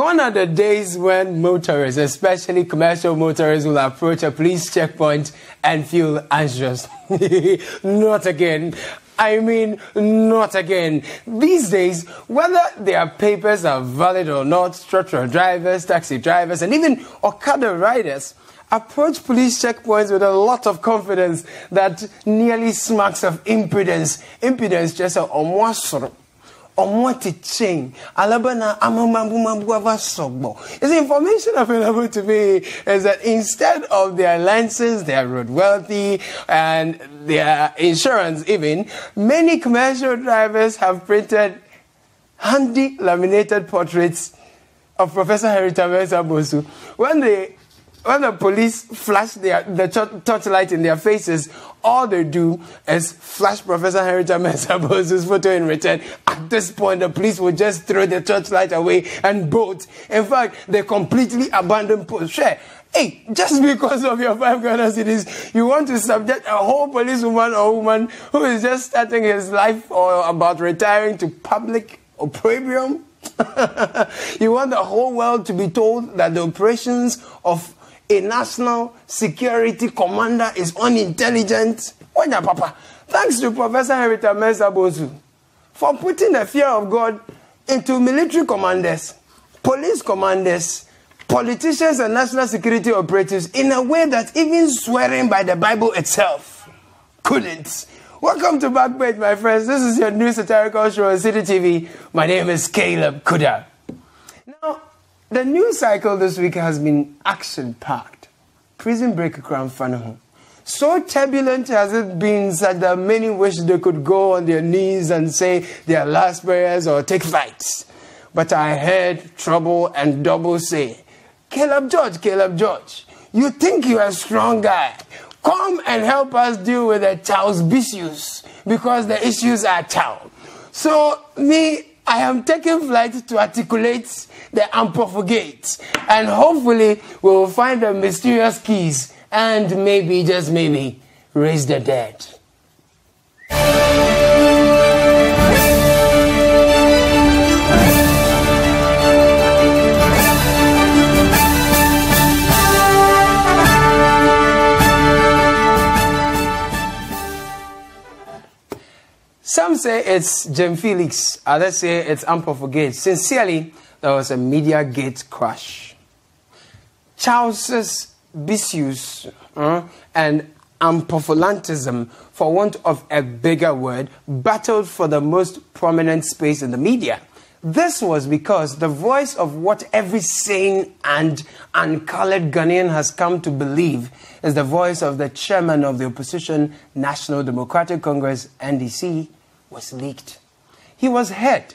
Gone are the days when motorists, especially commercial motorists, will approach a police checkpoint and feel anxious. Not again. I mean, not again. These days, whether their papers are valid or not, truck drivers, taxi drivers, and even Okada riders approach police checkpoints with a lot of confidence that nearly smacks of impudence. Impudence just a omwasoro. Chain. Alabana the information available to me is that instead of their licenses, their roadworthy, and their insurance even, many commercial drivers have printed handy laminated portraits of Professor Henrietta Mensah Bonsu. When the police flash the torchlight in their faces, all they do is flash Professor Henrietta Mensah Bonsu's photo in return. At this point, the police will just throw the torchlight away and bolt. In fact, they completely abandon post. Hey, just because of your 5 Ghana cedis, you want to subject a whole policewoman or woman who is just starting his life or about retiring to public opprobrium? You want the whole world to be told that the operations of a national security commander is unintelligent? Onya Papa, thanks to Professor Henrietta Mensah Bonsu for putting the fear of God into military commanders, police commanders, politicians and national security operatives in a way that even swearing by the Bible itself couldn't. Welcome to BackPage, my friends. This is your new satirical show on Citi TV. My name is Caleb Kudah. Now, the news cycle this week has been action-packed. Prison break crown funnel. So turbulent has it been that many wish they could go on their knees and say their last prayers or take fights. But I heard Trouble and Double say, Caleb George, you think you're a strong guy. Come and help us deal with the Chaw's Bissues because the issues are Chaw. So I am taking flight to articulate the Ampofogates, and hopefully we will find the mysterious keys and maybe, just maybe, raise the dead. Some say it's Gyamfileaks, others say it's Ampofogates. Sincerely, there was a media gate crash. Chaw's Bissues and Ampofolantism, for want of a bigger word, battled for the most prominent space in the media. This was because the voice of what every sane and uncolored Ghanaian has come to believe is the voice of the chairman of the opposition National Democratic Congress, NDC, was leaked. He was heard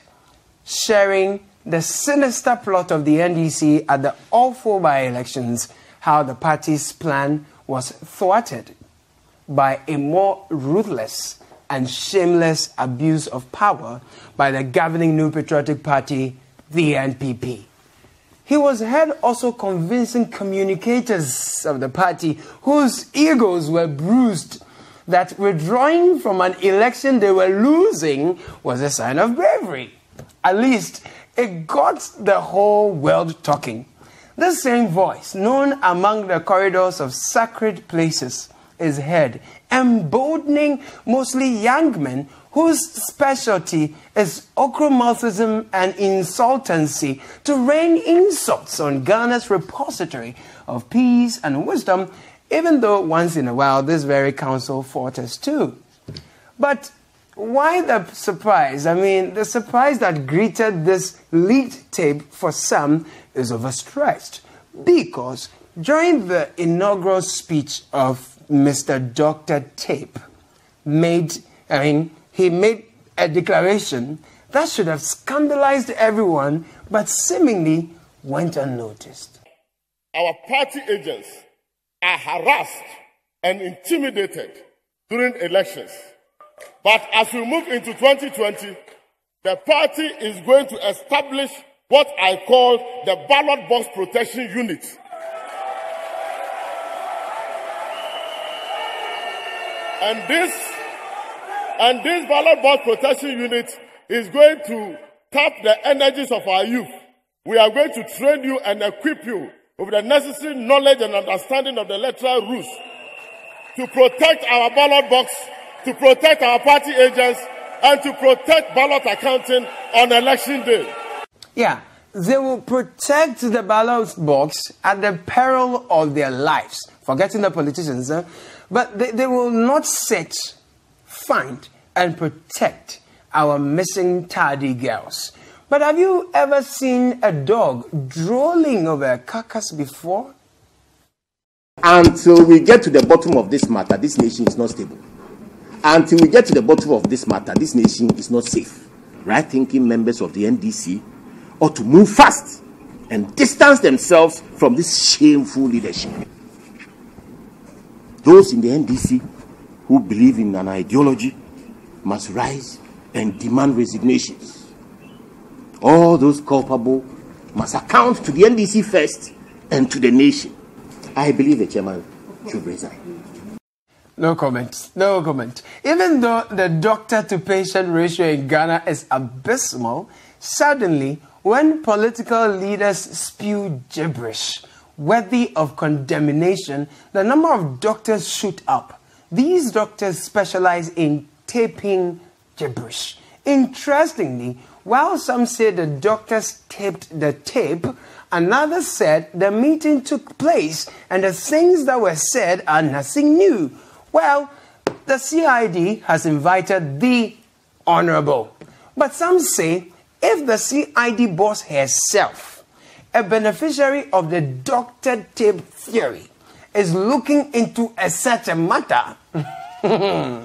sharing the sinister plot of the NDC at the awful by-elections, how the party's plan was thwarted by a more ruthless and shameless abuse of power by the governing New Patriotic Party, the NPP. He was heard also convincing communicators of the party whose egos were bruised that withdrawing from an election they were losing was a sign of bravery. At least it got the whole world talking. This same voice, known among the corridors of sacred places, is heard emboldening mostly young men whose specialty is ochromultism and insultancy to rain insults on Ghana's repository of peace and wisdom, even though once in a while this very council falters too. But why the surprise? I mean, the surprise that greeted this leaked tape for some is overstretched, because during the inaugural speech of Mr. Dr. Tape, he made a declaration that should have scandalized everyone, but seemingly went unnoticed. Our party agents are harassed and intimidated during elections. But as we move into 2020, the party is going to establish what I call the Ballot Box Protection Unit. And this Ballot Box Protection Unit is going to tap the energies of our youth We are going to train you and equip you with the necessary knowledge and understanding of the electoral rules to protect our ballot box, to protect our party agents, and to protect ballot accounting on election day. Yeah, they will protect the ballot box at the peril of their lives. Forgetting the politicians, but they will not set, find, and protect our missing tardy girls. But have you ever seen a dog drooling over a carcass before? Until we get to the bottom of this matter, this nation is not stable. Until we get to the bottom of this matter, this nation is not safe. Right-thinking members of the NDC ought to move fast and distance themselves from this shameful leadership. Those in the NDC who believe in an ideology must rise and demand resignations. All those culpable must account to the NDC first and to the nation. I believe the chairman should resign. No comment. No comment. Even though the doctor-to-patient ratio in Ghana is abysmal, suddenly, when political leaders spew gibberish worthy of condemnation, the number of doctors shoot up. These doctors specialize in taping gibberish. Interestingly, while some say the doctors taped the tape, another said the meeting took place and the things that were said are nothing new. Well, the CID has invited the Honorable. But some say if the CID boss herself, a beneficiary of the doctored tape theory, is looking into such a matter, and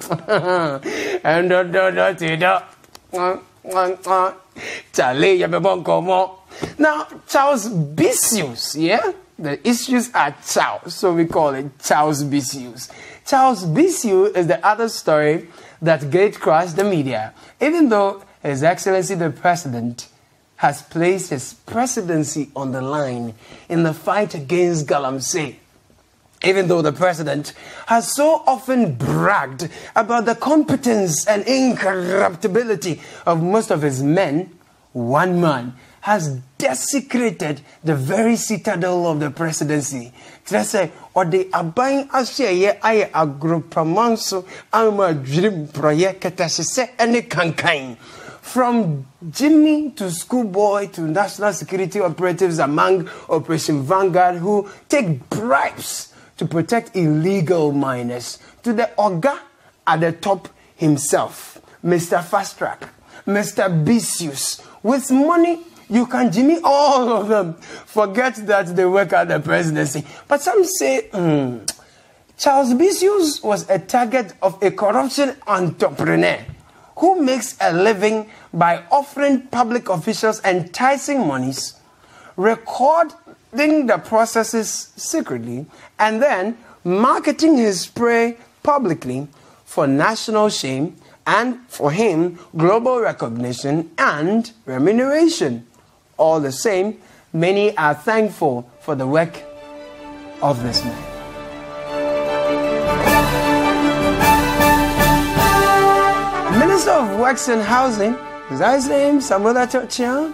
now, Chaw's Bissues, yeah? The issues are Chaw, so we call it Chaw's Bissues. Chaw's Bissues is the other story that gatecrashed the media, even though His Excellency the President has placed his presidency on the line in the fight against Galamsey. Even though the president has so often bragged about the competence and incorruptibility of most of his men, one man has desecrated the very citadel of the presidency. Or they are buying from Jimmy to schoolboy to national security operatives among Operation Vanguard who take bribes to protect illegal miners, to the Oga at the top himself, Mr. Fast Track, Mr. Bissues. With money, you can Jimmy all of them. Forget that they work at the presidency. But some say, Charles Bissues was a target of a corruption entrepreneur who makes a living by offering public officials enticing monies, recording the processes secretly, and then marketing his prey publicly for national shame and, for him, global recognition and remuneration. All the same, many are thankful for the work of this man. Minister of Works and Housing, is that his name? Samuel Atouchian?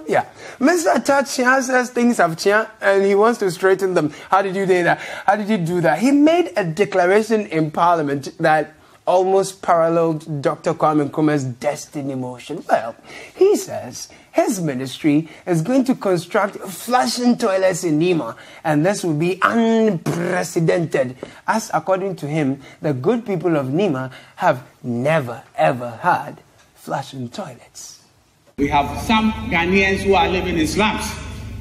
Yeah. Mr. Atouchian says things have changed and he wants to straighten them. How did you do that? How did you do that? He made a declaration in Parliament that almost paralleled Dr. Kwame Nkrumah's destiny motion. Well, he says his ministry is going to construct flushing toilets in Nima, and this will be unprecedented, as according to him, the good people of Nima have never ever had flushing toilets. We have some Ghanaians who are living in slums.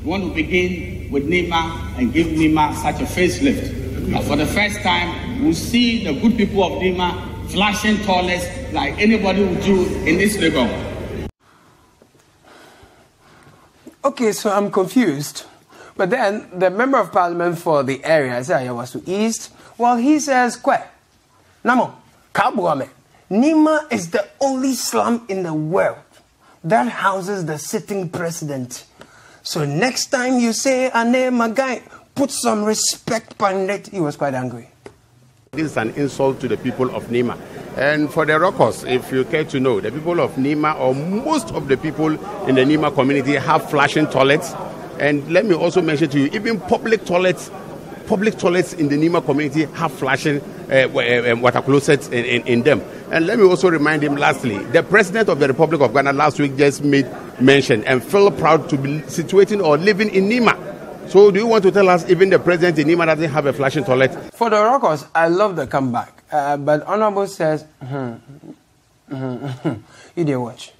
We want to begin with Nima and give Nima such a facelift. For the first time, we'll see the good people of Nima flushing toilets like anybody would do in this neighborhood. Okay, so I'm confused. But then the member of parliament for the area, was to East, well, he says, Namo, Kabuame, Nima is the only slum in the world that houses the sitting president. So next time you say a name, my guy, put some respect on it. He was quite angry. This is an insult to the people of Nima. And for the Rockers, if you care to know, the people of Nima, or most of the people in the Nima community, have flashing toilets. And let me also mention to you, even public toilets in the Nima community have flashing water closets in them. And let me also remind him, lastly, the President of the Republic of Ghana last week just made mention and felt proud to be situating or living in Nima. So do you want to tell us even the President in Nima doesn't have a flashing toilet? For the Rockers, I love the comeback. But Honorable says, you didn't watch.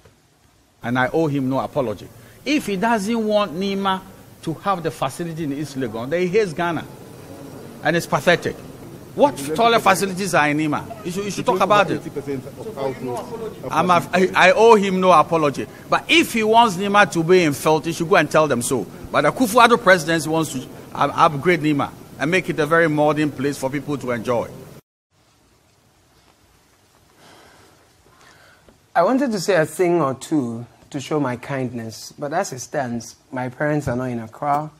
And I owe him no apology. If he doesn't want Nima to have the facility in East Legon, then he hates Ghana. And it's pathetic. What toilet facilities are in Nima? You should talk about it. I owe him no apology. But if he wants Nima to be in filth, he should go and tell them so. But the Kufuor presidency wants to upgrade Nima and make it a very modern place for people to enjoy. I wanted to say a thing or two to show my kindness, but as it stands, my parents are not in Accra,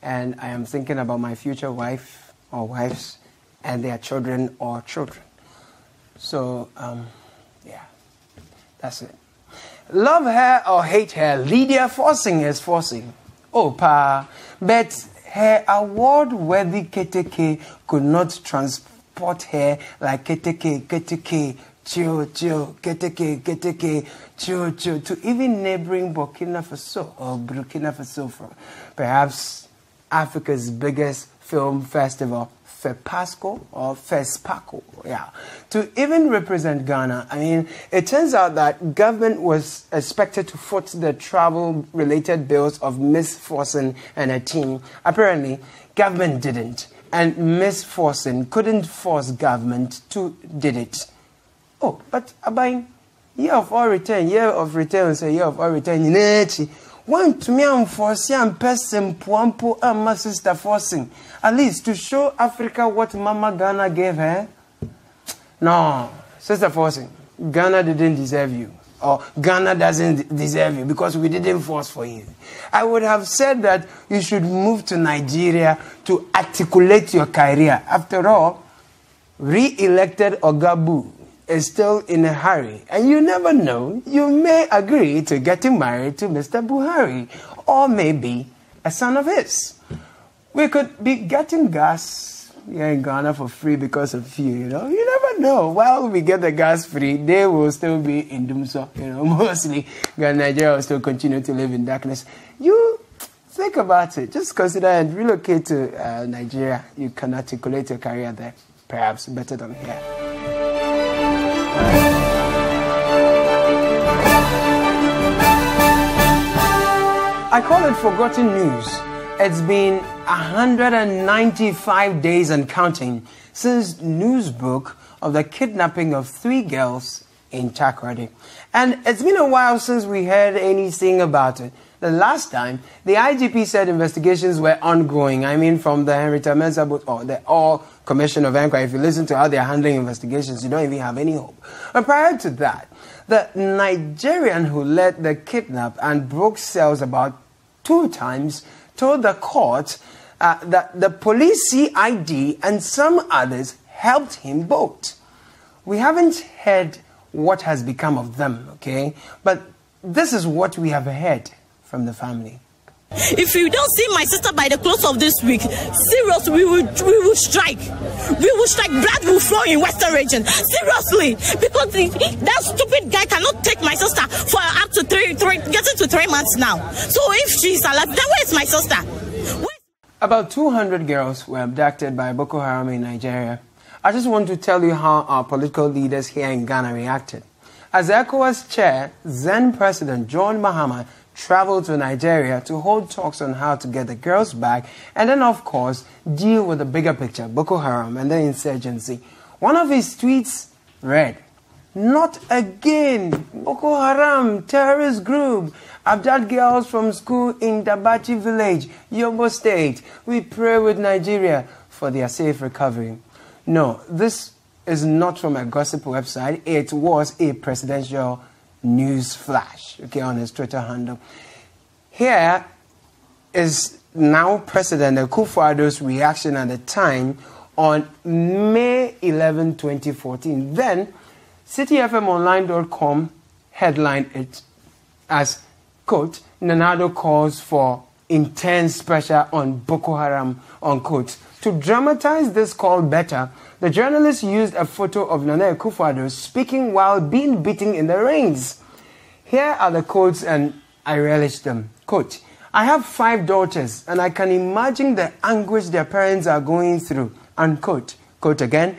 and I am thinking about my future wife or wives and their children or children. So, yeah, that's it. Love her or hate her, Lydia Forcing is forcing. Oh, pa, but her award-worthy Keteke could not transport her like Keteke, chill, Keteke, chill, to even neighboring Burkina Faso or Burkina Faso, perhaps Africa's biggest film festival, FESPACO, yeah, to even represent Ghana. I mean, it turns out that government was expected to foot the travel-related bills of Miss Forson and her team. Apparently, government didn't, and Miss Forson couldn't force government to did it. Oh, but Abain, year of all return, say year of all return, one to me and force and person Puampo and my sister forcing. At least to show Africa what Mama Ghana gave her. No, sister forcing. Ghana didn't deserve you. Or Ghana doesn't deserve you because we didn't force for you. I would have said that you should move to Nigeria to articulate your career. After all, re-elected Ogabu is still in a hurry. And you never know, you may agree to getting married to Mr. Buhari, or maybe a son of his. We could be getting gas here in Ghana for free because of you, you know. You never know. While we get the gas free, they will still be in Dumso, you know, mostly. Nigeria will still continue to live in darkness. You think about it. Just consider and relocate to Nigeria. You can articulate your career there, perhaps better than here. I call it forgotten news. It's been 195 days and counting since news broke of the kidnapping of 3 girls in Takoradi. And it's been a while since we heard anything about it. The last time, the IGP said investigations were ongoing. I mean, from the Henrietta Mensah book, or the All Commission of Inquiry. If you listen to how they're handling investigations, you don't even have any hope. But prior to that, the Nigerian who led the kidnap and broke cells about 2 times told the court that the police CID and some others helped him both. We haven't heard what has become of them, okay? But this is what we have heard from the family. If you don't see my sister by the close of this week, seriously, we will strike. We will strike. Blood will flow in Western region. Seriously, because that stupid guy cannot take my sister for up to getting to 3 months now. So if she's alive, then where's my sister? About 200 girls were abducted by Boko Haram in Nigeria. I just want to tell you how our political leaders here in Ghana reacted. As ECOWAS chair, then President John Mahama traveled to Nigeria to hold talks on how to get the girls back and then, of course, deal with the bigger picture, Boko Haram and the insurgency. One of his tweets read, "Not again! Boko Haram, terrorist group, abduct girls from school in Dabachi village, Yobo State. We pray with Nigeria for their safe recovery." No, this is not from a gossip website. It was a presidential news flash, okay, on his Twitter handle. Here is now President Kufuor's reaction at the time on May 11, 2014. Then CitiFMOnline.com headlined it as, quote, Nanado calls for intense pressure on Boko Haram, unquote. To dramatize this call better, the journalist used a photo of Nana Akufo-Addo speaking while being beaten in the rings. Here are the quotes, and I relish them. Quote, I have 5 daughters, and I can imagine the anguish their parents are going through, unquote. Quote again,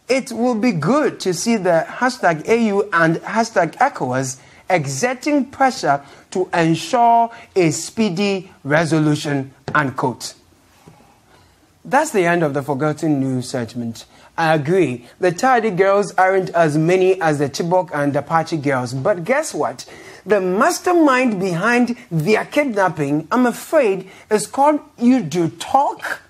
it will be good to see the hashtag AU and hashtag ECOWAS exerting pressure to ensure a speedy resolution, unquote. That's the end of the Forgotten News segment. I agree, the Tardy girls aren't as many as the Chibok and the Apache girls, but guess what? The mastermind behind their kidnapping, I'm afraid, is called You Do Talk.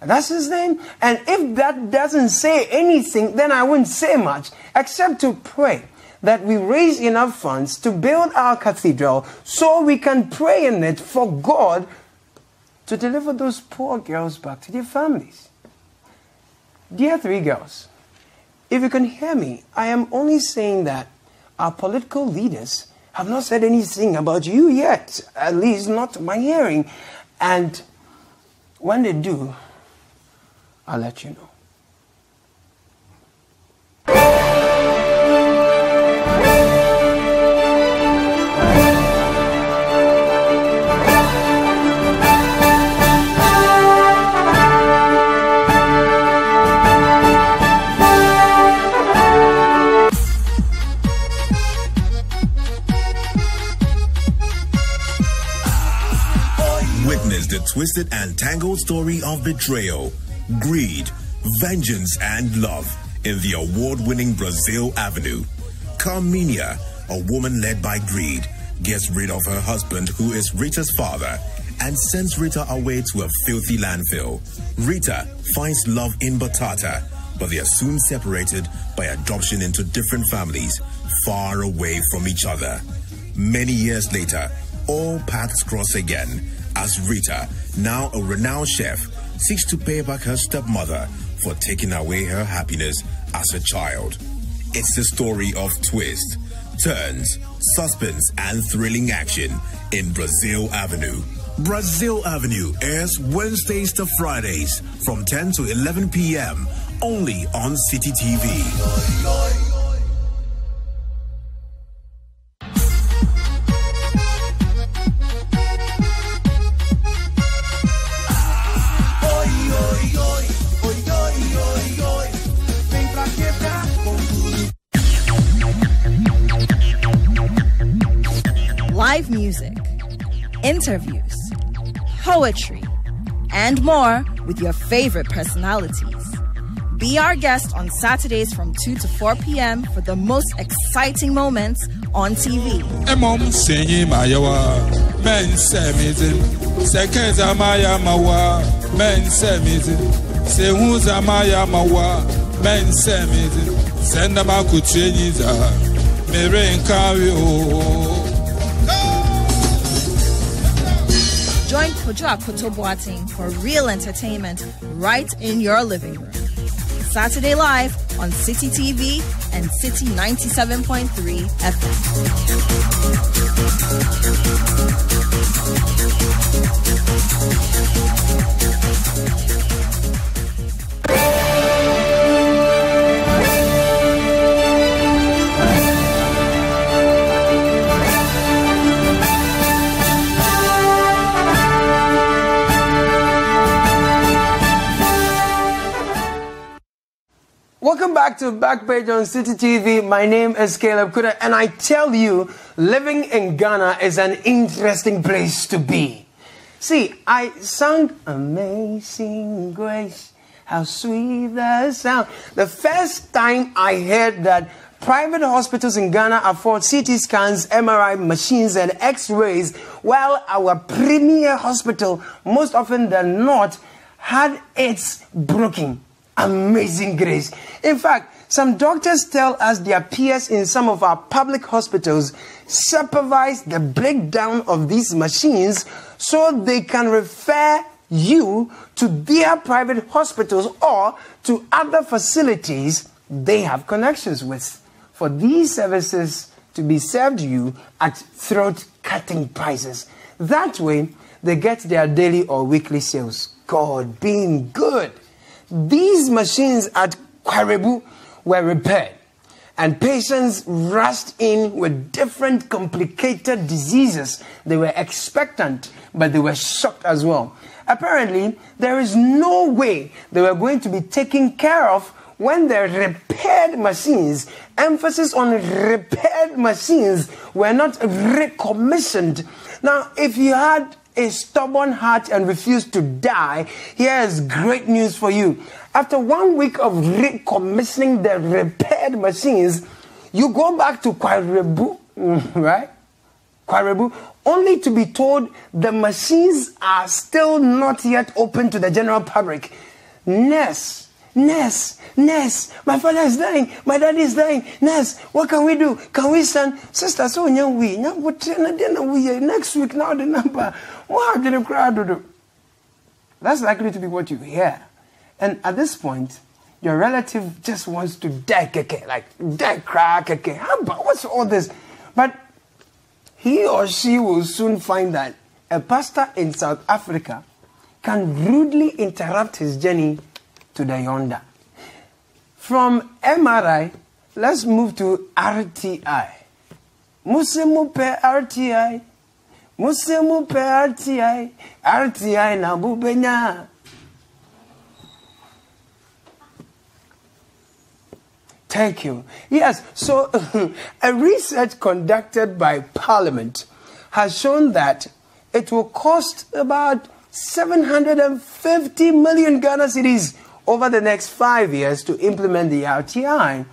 That's his name. And if that doesn't say anything, then I wouldn't say much, except to pray that we raise enough funds to build our cathedral so we can pray in it for God to deliver those poor girls back to their families. Dear 3 girls, if you can hear me, I am only saying that our political leaders have not said anything about you yet, at least not to my hearing. And when they do, I'll let you know. Witness the twisted and tangled story of betrayal, greed, vengeance, and love in the award-winning Brazil Avenue. Carmenia, a woman led by greed, gets rid of her husband, who is Rita's father, and sends Rita away to a filthy landfill. Rita finds love in Batata, but they are soon separated by adoption into different families, far away from each other. Many years later, all paths cross again, as Rita, now a renowned chef, seeks to pay back her stepmother for taking away her happiness as a child. It's the story of twists, turns, suspense, and thrilling action in Brazil Avenue. Brazil Avenue airs Wednesdays to Fridays from 10 to 11 p.m. only on Citi TV. Live music, interviews, poetry, and more with your favorite personalities. Be our guest on Saturdays from 2 to 4 p.m. for the most exciting moments on TV. Join Kojo Akoto Boateng for real entertainment right in your living room. Saturday live on Citi TV and Citi 97.3 Welcome back to BackPage on Citi TV. My name is Caleb Kudah, and I tell you, living in Ghana is an interesting place to be. See, I sang Amazing Grace, how sweet the sound. The first time I heard that private hospitals in Ghana afford CT scans, MRI machines, and X-rays, while our premier hospital, most often than not, had its broken. Amazing grace. In fact, some doctors tell us their peers in some of our public hospitals supervise the breakdown of these machines so they can refer you to their private hospitals or to other facilities they have connections with. for these services to be served you at throat-cutting prices. That way, they get their daily or weekly sales. God being good. These machines at Kwarebu were repaired, and patients rushed in with different complicated diseases. They were expectant, but they were shocked as well. Apparently, there is no way they were going to be taken care of when the repaired machines, emphasis on repaired machines, were not recommissioned. Now, if you had a stubborn heart and refused to die, here is great news for you. After 1 week of recommissioning the repaired machines, you go back to Kwarebu, right? Kwarebu, only to be told the machines are still not yet open to the general public. Nurse, my father is dying, my daddy is dying. Nurse, what can we do? Can we send sister? So we next week now the number. What did the crowd do? That's likely to be what you hear. And at this point, your relative just wants to die, like die, crack, what's all this? But he or she will soon find that a pastor in South Africa can rudely interrupt his journey to the yonder. From MRI, let's move to RTI. Musemu pe RTI. Musemu pe RTI. RTI na bubenya. Thank you. Yes, so a research conducted by Parliament has shown that it will cost about 750 million Ghana cedis over the next 5 years to implement the RTI.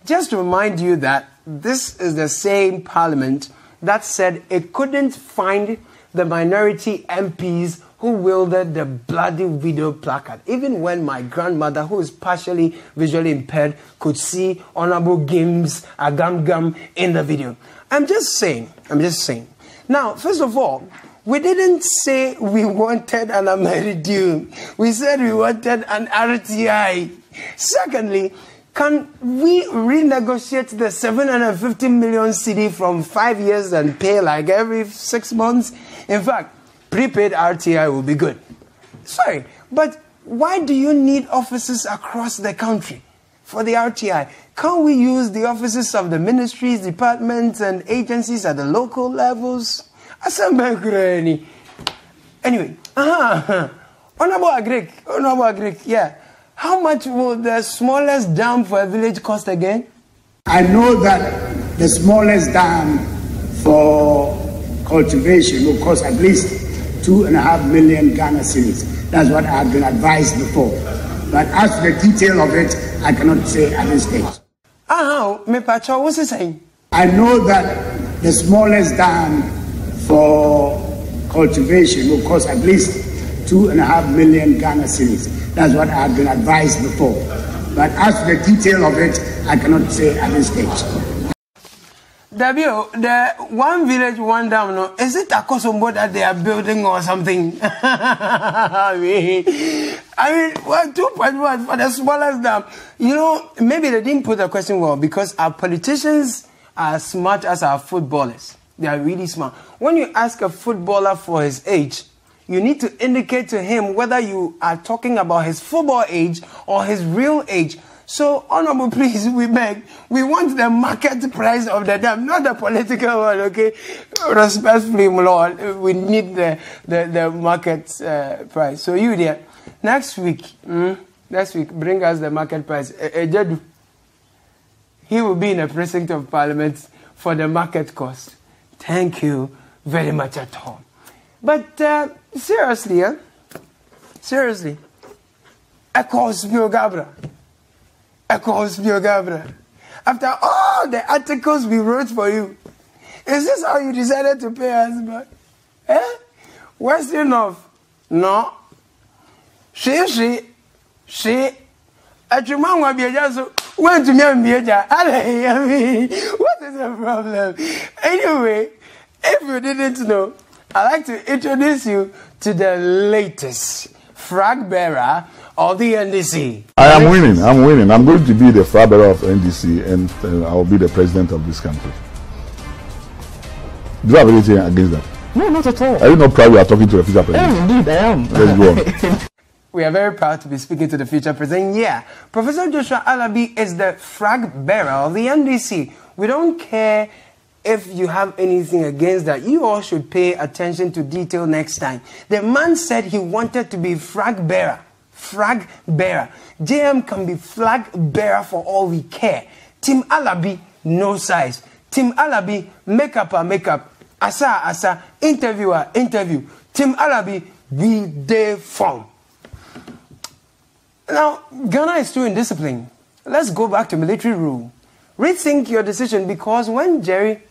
Just to remind you that this is the same Parliament that said it couldn't find the minority MPs who wielded the bloody video placard, even when my grandmother, who is partially visually impaired, could see Honorable Gims Agam in the video. I'm just saying. Now, first of all, we didn't say we wanted an Ameridium. We said we wanted an RTI. Secondly, can we renegotiate the 750 million cedi from 5 years and pay like every 6 months? In fact, prepaid RTI will be good. Sorry, but why do you need offices across the country for the RTI? Can't we use the offices of the ministries, departments, and agencies at the local levels? Anyway, Honorable Agric, yeah. How much will the smallest dam for a village cost again? I know that the smallest dam for cultivation will cost at least 2.5 million Ghana cedis. That's what I've been advised before. But as to the detail of it, I cannot say at this stage. What's he saying? I know that the smallest dam for cultivation will cost at least 2.5 million Ghana cedis. That's what I've been advised before. But as to the detail of it, I cannot say at this stage. W, the one village, one dam, no, is it a Kosombo that they are building or something? I mean, well, 2.1 for the smallest dam. You know, maybe they didn't put the question well because our politicians are as smart as our footballers. They are really smart. When you ask a footballer for his age, you need to indicate to him whether you are talking about his football age or his real age. So, Honorable, please, we beg, we want the market price of the dam, not the political one, okay? Respectfully, my Lord, we need the market price. So, you there, next week, bring us the market price. He will be in a precinct of Parliament for the market cost. Thank you very much at all. But seriously, seriously, Gabra. After all the articles we wrote for you, is this how you decided to pay us back? What's enough? No. She. What is the problem? Anyway, if you didn't know, I'd like to introduce you to the latest flag bearer of the NDC. I am winning. I'm winning. I'm going to be the flag bearer of NDC, and I will be the president of this country. Do you have anything against that? No, not at all. Are you not proud you are talking to a future president? Indeed, I am. Let's go on. We are very proud to be speaking to the future president. Yeah, Professor Joshua Alabi is the flag bearer of the NDC. We don't care if you have anything against that. You all should pay attention to detail next time. The man said he wanted to be flag bearer. Flag bearer. JM can be flag bearer for all we care. Team Alabi, no size. Team Alabi, makeup. Asa, interviewer, interview. Team Alabi, we day form. Now, Ghana is too indisciplined. Let's go back to military rule. Rethink your decision, because when Jerry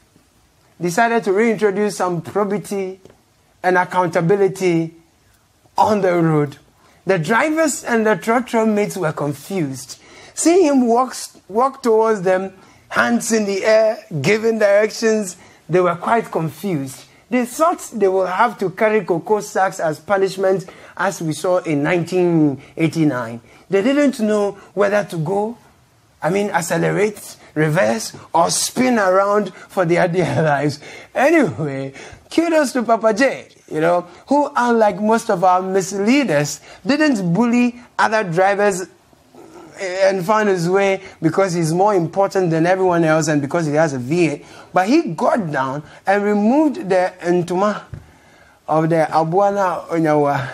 decided to reintroduce some probity and accountability on the road, the drivers and the trotro mates were confused. Seeing him walk towards them, hands in the air, giving directions, they were quite confused. They thought they will have to carry cocoa sacks as punishment, as we saw in 1989. They didn't know whether to go, accelerate, reverse, or spin around for their dear lives. Anyway, kudos to Papa J, who, unlike most of our misleaders, didn't bully other drivers and found his way because he's more important than everyone else and because he has a V8. But he got down and removed the entuma of the abuana onyawa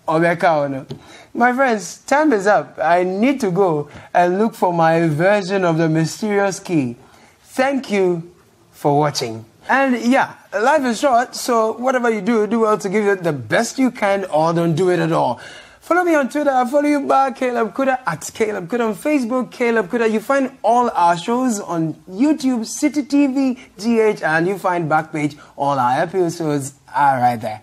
obeka. My friends, time is up. I need to go and look for my version of the mysterious key. Thank you for watching. And yeah, life is short, so whatever you do, do well to give it the best you can, or don't do it at all. Follow me on Twitter. I'll follow you back, Caleb Kudah, at Caleb Kudah. On Facebook, Caleb Kudah. You find all our shows on YouTube, Citi TV, GH, and you find BackPage. All our episodes are right there.